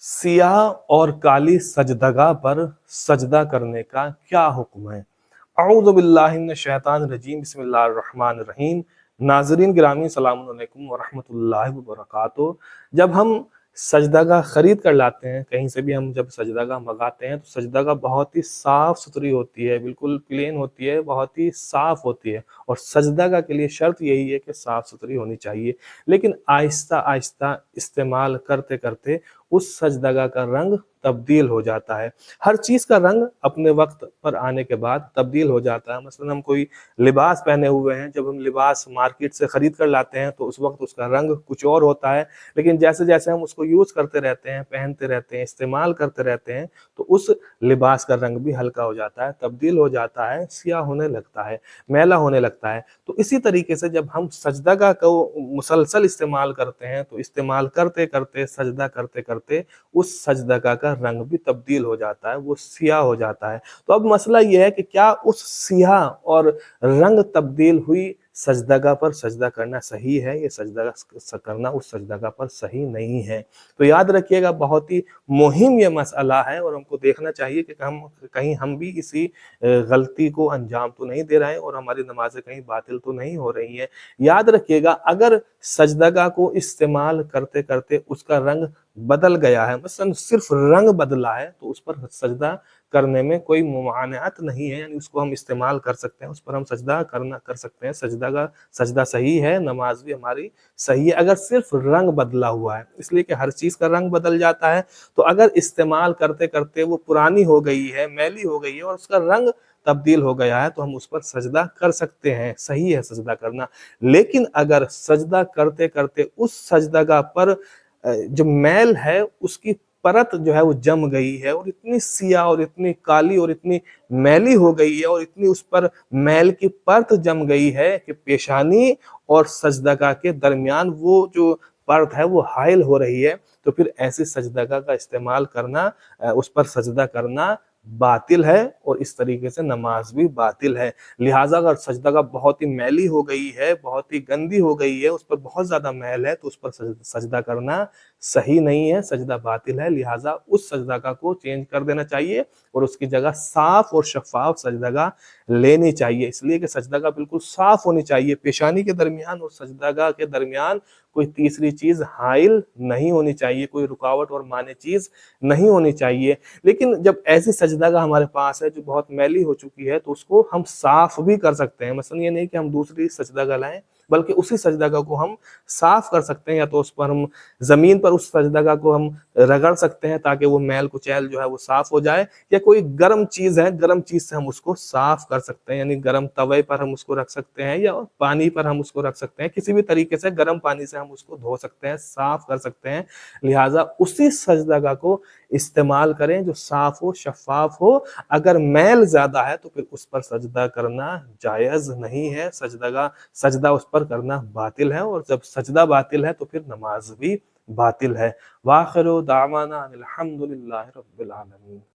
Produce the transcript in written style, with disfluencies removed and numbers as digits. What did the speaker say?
सियाह और काली सजदगा पर सजदा करने का क्या हुक्म है? अऊज़ु बिल्लाहि मिनश शैतानिर रजीम, बिस्मिल्लाहिर रहमानिर रहीम। नाज़रीन गिरामी, सलाम अलैकुम व रहमतुल्लाहि व बरकातुहू। जब हम सजदगा खरीद कर लाते हैं, कहीं से भी हम जब सजदगा मंगाते हैं, तो सजदगा बहुत ही साफ सुथरी होती है, बिल्कुल प्लेन होती है, बहुत ही साफ होती है। और सजदगा के लिए शर्त यही है कि साफ सुथरी होनी चाहिए। लेकिन आहिस्ता आहिस्ता इस्तेमाल करते करते उस सजदगा का रंग तब्दील हो जाता है। हर चीज़ का रंग अपने वक्त पर आने के बाद तब्दील हो जाता है। मसलन हम कोई लिबास पहने हुए हैं, जब हम लिबास मार्केट से खरीद कर लाते हैं तो उस वक्त उसका रंग कुछ और होता है, लेकिन जैसे जैसे हम उसको यूज़ करते रहते हैं, पहनते रहते हैं, इस्तेमाल करते रहते हैं, तो उस लिबास का रंग भी हल्का हो जाता है, तब्दील हो जाता है, सियाह होने लगता है, मैला होने लगता है। तो इसी तरीके से जब हम सजदगा को मुसलसल इस्तेमाल करते हैं, तो इस्तेमाल करते करते, सजदा करते करते उस सजदगा का रंग भी तब्दील हो जाता है, वो सियाह हो जाता है। तो अब मसला ये है कि क्या उस सियाह और रंग तब्दील हुई सजदगा पर सजदा करना सही है? ये सजदा करना उस सजदगा पर सही नहीं है। तो याद रखिएगा, बहुत ही मुहिम ये मसला है और हमको देखना चाहिए कि हम कहीं हम भी इसी गलती को अंजाम तो नहीं दे रहे हैं और हमारी नमाज़ें कहीं बातिल तो नहीं हो रही हैं। याद रखिएगा, अगर सजदगा को इस्तेमाल करते करते उसका रंग बदल गया है, मसलन सिर्फ रंग बदला है, तो उस पर सजदा करने में कोई मुमानियत नहीं है, यानी उसको हम इस्तेमाल कर सकते हैं, उस पर हम सजदा करना कर सकते हैं। सजदा सही है, नमाज भी हमारी सही है, अगर सिर्फ रंग बदला हुआ है। इसलिए कि हर चीज़ का रंग बदल जाता है, तो अगर इस्तेमाल करते करते वो पुरानी हो गई है, मैली हो गई है और उसका रंग तब्दील हो गया है, तो हम उस पर सजदा कर सकते हैं, सही है सजदा करना। लेकिन अगर सजदा करते करते उस सजदगा पर जो मैल है उसकी परत जो है वो जम गई है और इतनी सियाह और इतनी काली और इतनी मैली हो गई है और इतनी उस पर मैल की परत जम गई है कि पेशानी और सजदगा के दरमियान वो जो परत है वो हाइल हो रही है, तो फिर ऐसी सजदगा का इस्तेमाल करना, उस पर सजदा करना बातिल है और इस तरीके से नमाज भी बातिल है। लिहाजा अगर सजदगा बहुत ही मैली हो गई है, बहुत ही गंदी हो गई है, उस पर बहुत ज़्यादा मैल है, तो उस पर सजदा करना सही नहीं है, सजदा बातिल है। लिहाजा उस सजदगा को चेंज कर देना चाहिए और उसकी जगह साफ और शफाफ सजदगा लेनी चाहिए। इसलिए कि सजदगा बिल्कुल साफ होनी चाहिए, पेशानी के दरमियान और सजदगा के दरमियान कोई तीसरी चीज़ हाइल नहीं होनी चाहिए, कोई रुकावट और माने चीज़ नहीं होनी चाहिए। लेकिन जब ऐसी सजदगा हमारे पास है जो बहुत मैली हो चुकी है, तो उसको हम साफ भी कर सकते हैं। मसलन ये नहीं कि हम दूसरी सजदगा लाएं, बल्कि उसी सजदगा को हम साफ कर सकते हैं, या तो उस पर हम जमीन पर उस सजदगा को हम रगड़ सकते हैं ताकि वो मैल कुचैल जो है वो साफ हो जाए, या कोई गर्म चीज़ है, गर्म चीज़ से हम उसको साफ कर सकते हैं, यानी गर्म तवे पर हम उसको रख सकते हैं या पानी पर हम उसको रख सकते हैं, किसी भी तरीके से गर्म पानी से हम उसको धो सकते हैं, साफ कर सकते हैं। लिहाजा उसी सजदगा को इस्तेमाल करें जो साफ हो, शफाफ हो। अगर मैल ज़्यादा है तो फिर उस पर सजदा करना जायज़ नहीं है, सजदा उस पर करना बातिल है, और जब सजदा बातिल है तो फिर नमाज भी बातिल है। वाखिरु दावाना अनिल हम्दुलिल्लाहि रब्बिल आलमीन।